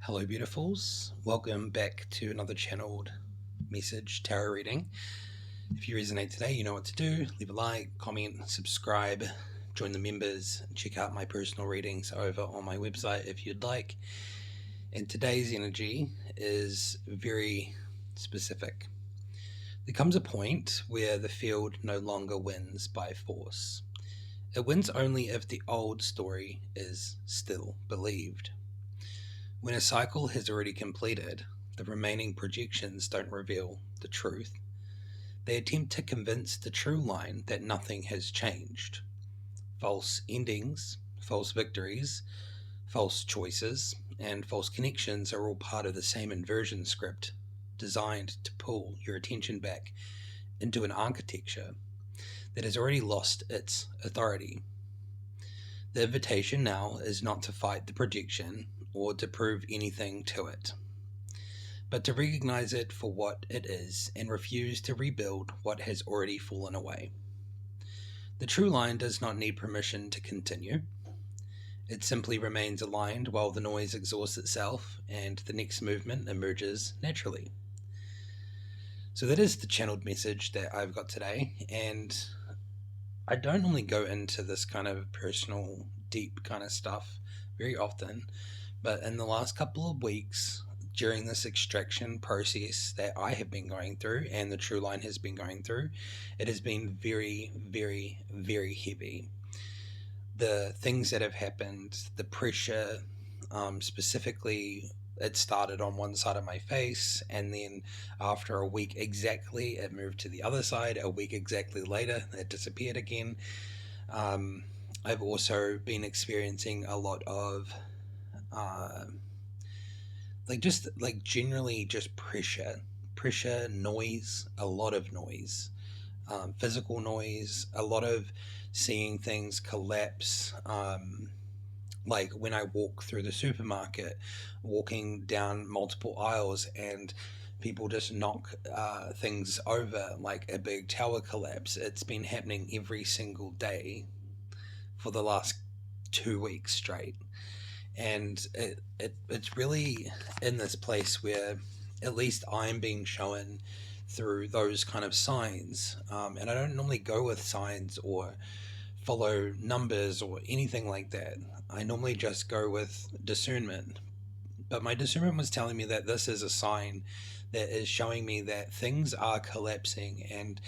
Hello, beautifuls. Welcome back to another channeled message tarot reading. If you resonate today, you know what to do. Leave a like, comment, subscribe, join the members, and check out my personal readings over on my website if you'd like. And today's energy is very specific. There comes a point where the field no longer wins by force. It wins only if the old story is still believed. When a cycle has already completed, the remaining projections don't reveal the truth. They attempt to convince the true line that nothing has changed. False endings, false victories, false choices, and false connections are all part of the same inversion script designed to pull your attention back into an architecture that has already lost its authority. The invitation now is not to fight the projection or to prove anything to it, but to recognize it for what it is and refuse to rebuild what has already fallen away. The true line does not need permission to continue. It simply remains aligned while the noise exhausts itself and the next movement emerges naturally. So that is the channeled message that I've got today, and I don't normally go into this kind of personal, deep kind of stuff very often, but in the last couple of weeks, during this extraction process that I have been going through and the True Line has been going through, it has been very, very, very heavy. The things that have happened, the pressure, specifically, it started on one side of my face, and then after a week exactly, it moved to the other side. A week exactly later, it disappeared again. I've also been experiencing a lot of generally just pressure, noise, a lot of noise, physical noise, a lot of seeing things collapse. Like when I walk through the supermarket, walking down multiple aisles, and people just knock things over, like a big tower collapse. It's been happening every single day for the last 2 weeks straight. And it's really in this place where at least I'm being shown through those kind of signs. And I don't normally go with signs or follow numbers or anything like that. I normally just go with discernment. But my discernment was telling me that this is a sign that is showing me that things are collapsing, and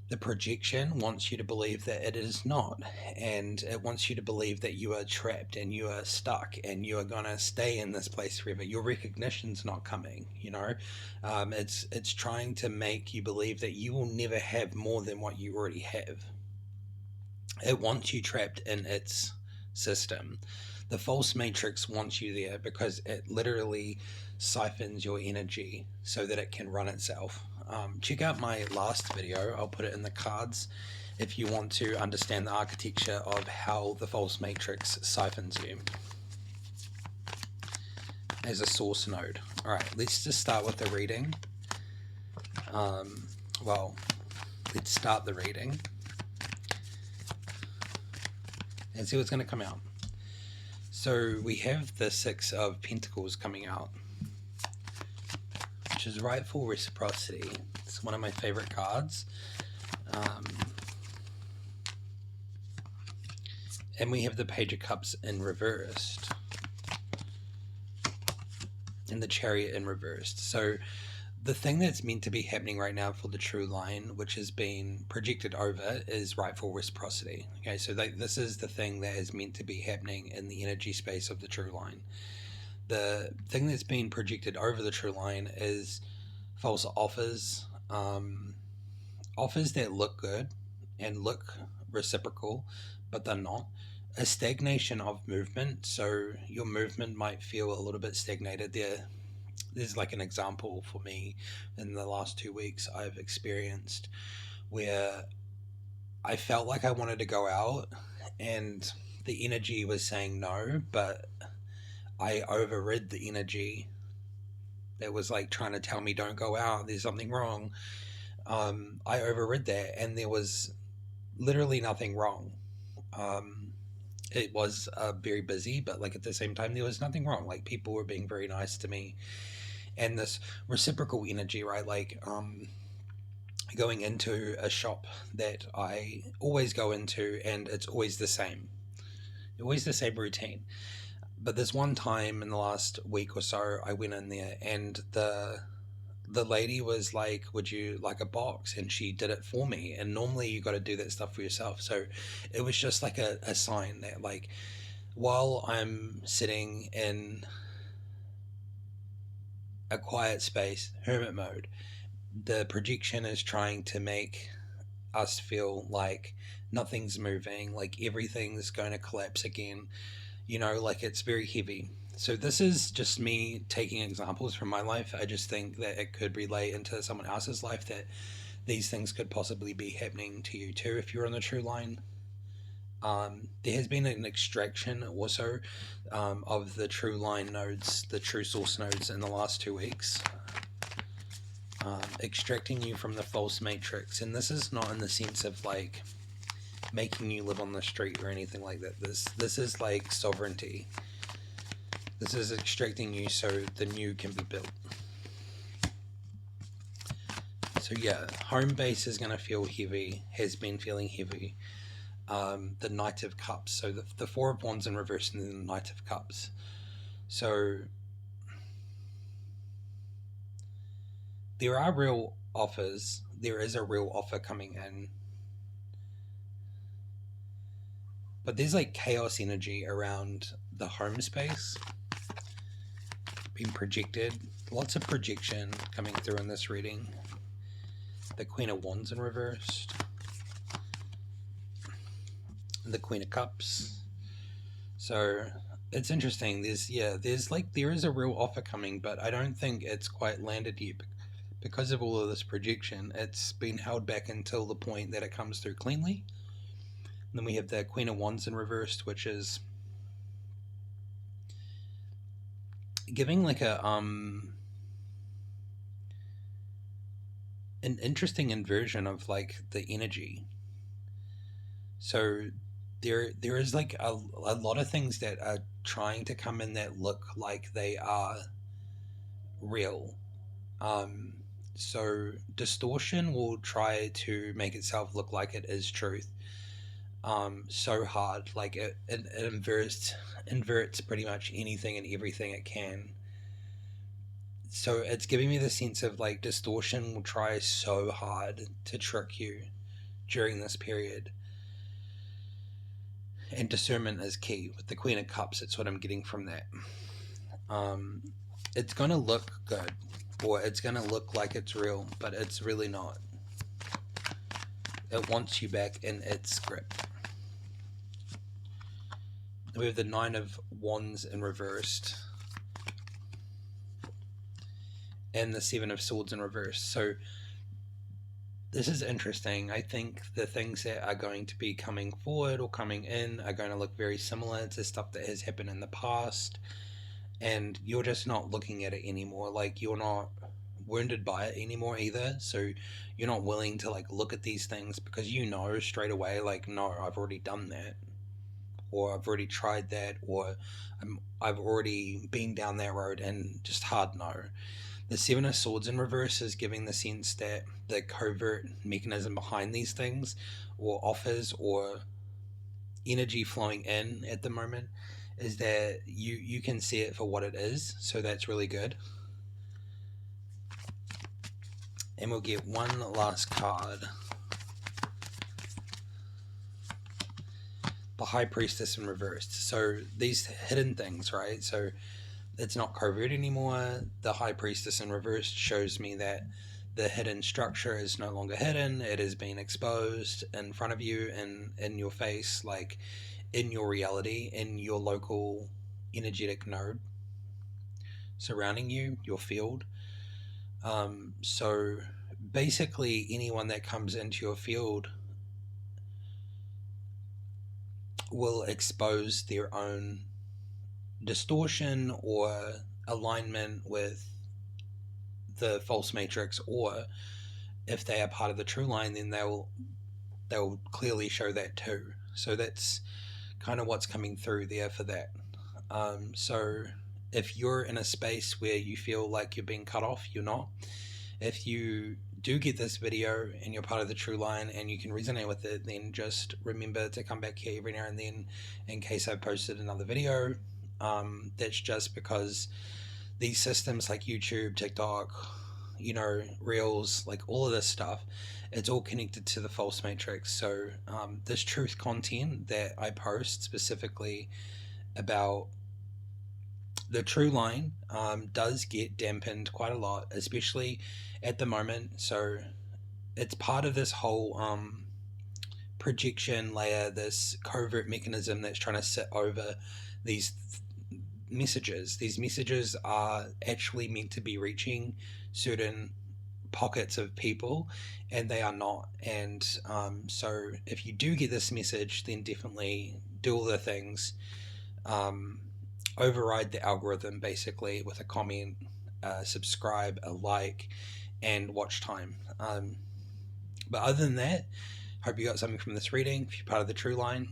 the projection wants you to believe that it is not, and it wants you to believe that you are trapped and you are stuck and you are gonna stay in this place forever. Your recognition's not coming. It's trying to make you believe that you will never have more than what you already have. It wants you trapped in its system. The false matrix wants you there because it literally siphons your energy so that it can run itself. Check out my last video. I'll put it in the cards if you want to understand the architecture of how the false matrix siphons you as a source node. Alright, let's just start with the reading. Let's start the reading and see what's going to come out. So we have the Six of Pentacles coming out, which is rightful reciprocity. It's one of my favorite cards. And we have the Page of Cups in reversed and the Chariot in reversed. So the thing that's meant to be happening right now for the True Line, which has been projected over, is rightful reciprocity. Okay, so this is the thing that is meant to be happening in the energy space of the True Line. The thing that's been projected over the True Line is false offers, offers that look good and look reciprocal, but they're not. A stagnation of movement, so your movement might feel a little bit stagnated there. There's like an example for me in the last 2 weeks I've experienced where I felt like I wanted to go out and the energy was saying no, but I overrid the energy that was like trying to tell me don't go out, there's something wrong. I overrid that and there was literally nothing wrong. it was very busy, but like at the same time, there was nothing wrong. Like people were being very nice to me, and this reciprocal energy, right? Like going into a shop that I always go into, and it's always the same routine. But this one time in the last week or so, I went in there, and the lady was like, "Would you like a box?" And she did it for me. And normally you got to do that stuff for yourself. So it was just like a sign that, like, while I'm sitting in a quiet space, hermit mode, the projection is trying to make us feel like nothing's moving, like everything's going to collapse again, like it's very heavy. So this is just me taking examples from my life. I just think that it could relate into someone else's life, that these things could possibly be happening to you too if you're on the true line. There has been an extraction also of the true line nodes, the true source nodes, in the last 2 weeks, extracting you from the false matrix. And this is not in the sense of like making you live on the street or anything like that. This is like sovereignty. This is extracting you so the new can be built. So yeah, home base is going to feel heavy, has been feeling heavy. The Knight of Cups, so the Four of Wands in reverse, and then the Knight of Cups. So there are real offers. There is a real offer coming in, but there's like chaos energy around the home space being projected. Lots of projection coming through in this reading. The Queen of Wands in reversed, the Queen of Cups. So it's interesting. There is a real offer coming, but I don't think it's quite landed yet because of all of this projection. It's been held back until the point that it comes through cleanly. And then we have the Queen of Wands in reversed, which is giving like an interesting inversion of like the energy. So there is like a lot of things that are trying to come in that look like they are real. So distortion will try to make itself look like it is truth. So hard, like it inverts pretty much anything and everything it can. So it's giving me the sense of like distortion will try so hard to trick you during this period. And discernment is key. With the Queen of Cups, it's what I'm getting from that. It's going to look good, or it's going to look like it's real, but it's really not. It wants you back in its grip. We have the Nine of Wands in reversed, and the Seven of Swords in reverse. So this is interesting. I think the things that are going to be coming forward or coming in are going to look very similar to stuff that has happened in the past, and you're just not looking at it anymore. Like, you're not wounded by it anymore either, so you're not willing to like look at these things because you know straight away, like, no, I've already done that, or I've already tried that, or I've already been down that road, and just hard no. The Seven of Swords in reverse is giving the sense that the covert mechanism behind these things, or offers, or energy flowing in at the moment, is that you can see it for what it is. So that's really good. And we'll get one last card. The High Priestess in reversed. So these hidden things, right? So it's not covert anymore. The High Priestess in reverse shows me that the hidden structure is no longer hidden. It is being exposed in front of you and in your face, like in your reality, in your local energetic node surrounding you, your field. So basically anyone that comes into your field will expose their own distortion or alignment with the false matrix, or if they are part of the true line, then they'll clearly show that too. So that's kind of what's coming through there for that. So if you're in a space where you feel like you're being cut off, you're not. If you do get this video and you're part of the True Line and you can resonate with it, then just remember to come back here every now and then in case I've posted another video. That's just because these systems like YouTube, TikTok, Reels, like all of this stuff, it's all connected to the false matrix. So this truth content that I post specifically about the True Line does get dampened quite a lot, especially at the moment. So it's part of this whole projection layer, this covert mechanism that's trying to sit over these messages. These messages are actually meant to be reaching certain pockets of people, and they are not. And so if you do get this message, then definitely do all the things. Override the algorithm basically with a comment, subscribe, a like, and watch time. But other than that, hope you got something from this reading. If you're part of the True Line,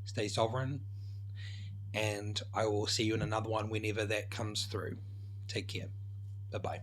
stay sovereign, and I will see you in another one whenever that comes through. Take care. Bye-bye.